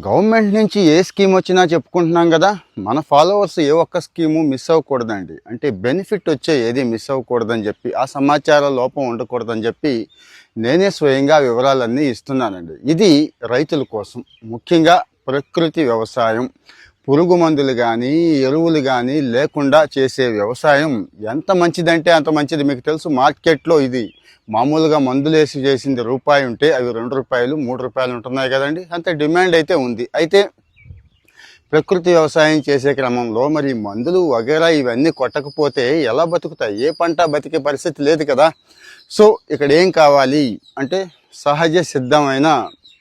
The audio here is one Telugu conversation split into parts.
గవర్నమెంట్ నుంచి ఏ స్కీమ్ వచ్చినా చెప్పుకుంటున్నాం కదా. మన ఫాలోవర్స్ ఏ ఒక్క స్కీము మిస్ అవ్వకూడదండి. అంటే బెనిఫిట్ వచ్చే ఏది మిస్ అవ్వకూడదని చెప్పి, ఆ సమాచార లోపం ఉండకూడదని చెప్పి నేనే స్వయంగా వివరాలన్నీ ఇస్తున్నానండి. ఇది రైతుల కోసం, ముఖ్యంగా ప్రకృతి వ్యవసాయం, పురుగు మందులు కానీ ఎరువులు కానీ లేకుండా చేసే వ్యవసాయం ఎంత మంచిదంటే అంత మంచిది. మీకు తెలుసు, మార్కెట్లో ఇది మామూలుగా మందులు వేసి చేసింది రూపాయి ఉంటే అవి 2 రూపాయలు 3 రూపాయలు ఉంటున్నాయి కదండి. అంత డిమాండ్ అయితే ఉంది. అయితే ప్రకృతి వ్యవసాయం చేసే క్రమంలో మరి మందులు వగేరా ఇవన్నీ కొట్టకపోతే ఎలా బతుకుతాయి? ఏ పంట బతికే పరిస్థితి లేదు కదా. సో ఇక్కడ ఏం కావాలి అంటే సహజ సిద్ధమైన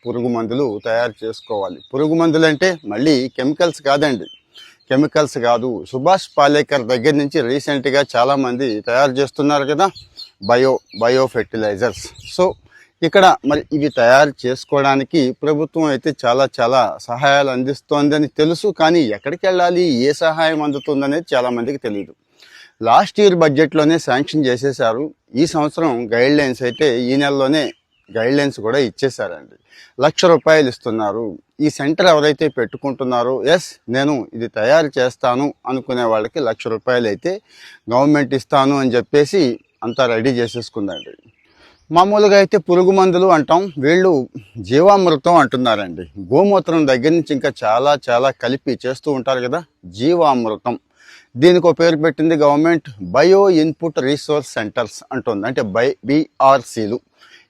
పురుగు మందులు తయారు చేసుకోవాలి. పురుగు మందులు అంటే మళ్ళీ కెమికల్స్ కాదండి, కెమికల్స్ కాదు. సుభాష్ పాలేకర్ దగ్గర నుంచి రీసెంట్గా చాలామంది తయారు చేస్తున్నారు కదా బయో ఫెర్టిలైజర్స్. సో ఇక్కడ మరి ఇవి తయారు చేసుకోవడానికి ప్రభుత్వం అయితే చాలా సహాయాలు అందిస్తోందని తెలుసు. కానీ ఎక్కడికి వెళ్ళాలి, ఏ సహాయం అందుతుందనేది చాలామందికి తెలియదు. లాస్ట్ ఇయర్ బడ్జెట్లోనే శాంక్షన్ చేసేశారు. ఈ సంవత్సరం గైడ్ లైన్స్ అయితే ఈ నెలలోనే గైడ్ లైన్స్ కూడా ఇచ్చేశారండి. ₹1,00,000 ఇస్తున్నారు. ఈ సెంటర్ ఎవరైతే పెట్టుకుంటున్నారో, నేను ఇది తయారు చేస్తాను అనుకునే వాళ్ళకి ₹1,00,000 అయితే గవర్నమెంట్ ఇస్తాను అని చెప్పేసి అంతా రెడీ చేసేసుకుందండి. మామూలుగా అయితే పురుగు మందులు అంటాం, వీళ్ళు జీవామృతం అంటున్నారండి. గోమూత్రం దగ్గర నుంచి ఇంకా చాలా కలిపి చేస్తూ ఉంటారు కదా, జీవామృతం. దీనికి ఒక పేరు పెట్టింది government, bio input resource centres అంటుంది. అంటే బీఆర్సీలు.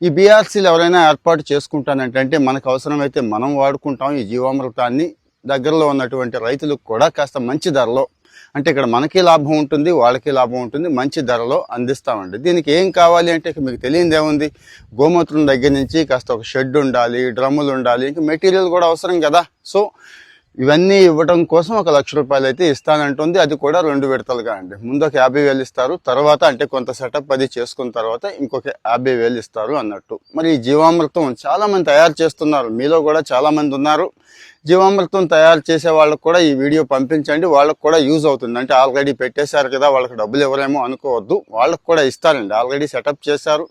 ఈ బీఆర్సీలు ఎవరైనా ఏర్పాటు చేసుకుంటానంటే మనకు అవసరమైతే మనం వాడుకుంటాం ఈ జీవామృతాన్ని. దగ్గరలో ఉన్నటువంటి రైతులకు కూడా కాస్త మంచి ధరలో, అంటే ఇక్కడ మనకి లాభం ఉంటుంది, వాళ్ళకి లాభం ఉంటుంది, మంచి ధరలో అందిస్తామండి. దీనికి ఏం కావాలి అంటే మీకు తెలియదు ఏముంది, గోమూత్రం దగ్గర నుంచి కాస్త ఒక షెడ్ ఉండాలి, డ్రమ్ములు ఉండాలి, ఇంకా మెటీరియల్ కూడా అవసరం కదా. సో ఇవన్నీ ఇవ్వడం కోసం ఒక ₹1,00,000 అయితే ఇస్తానంటుంది. అది కూడా 2 విడతలుగా అండి. ముందు ఒక 50,000 ఇస్తారు, తర్వాత అంటే కొంత సెటప్ అది చేసుకున్న తర్వాత ఇంకొక 50,000 ఇస్తారు అన్నట్టు. మరి ఈ జీవామృతం చాలామంది తయారు చేస్తున్నారు, మీలో కూడా చాలామంది ఉన్నారు. జీవామృతం తయారు చేసే వాళ్ళకు కూడా ఈ వీడియో పంపించండి, వాళ్ళకు కూడా యూజ్ అవుతుంది. అంటే ఆల్రెడీ పెట్టేశారు కదా, వాళ్ళకి డబ్బులు ఎవరేమో అనుకోవద్దు, వాళ్ళకు కూడా ఇస్తారండి. ఆల్రెడీ సెటప్ చేశారు,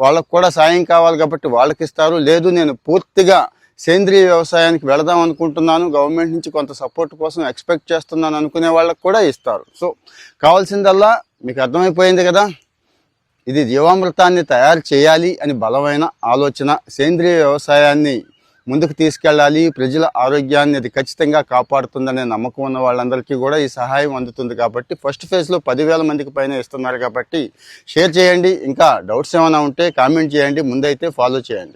వాళ్ళకు కూడా సాయం కావాలి కాబట్టి వాళ్ళకి ఇస్తారు. లేదు నేను పూర్తిగా సేంద్రీయ వ్యవసాయానికి వెళదాం అనుకుంటున్నాను, గవర్నమెంట్ నుంచి కొంత సపోర్ట్ కోసం ఎక్స్పెక్ట్ చేస్తున్నాను అనుకునే వాళ్ళకు కూడా ఇస్తారు. సో కావాల్సిందల్లా మీకు అర్థమైపోయింది కదా, ఇది జీవామృతాన్ని తయారు చేయాలి అని బలమైన ఆలోచన, సేంద్రీయ వ్యవసాయాన్ని ముందుకు తీసుకెళ్ళాలి, ప్రజల ఆరోగ్యాన్ని అది ఖచ్చితంగా కాపాడుతుందనే నమ్మకం ఉన్న వాళ్ళందరికీ కూడా ఈ సహాయం అందుతుంది. కాబట్టి ఫస్ట్ ఫేజ్లో 10,000 మందికి పైన ఇస్తున్నారు కాబట్టి షేర్ చేయండి. ఇంకా డౌట్స్ ఏమైనా ఉంటే కామెంట్ చేయండి, ముందైతే ఫాలో చేయండి.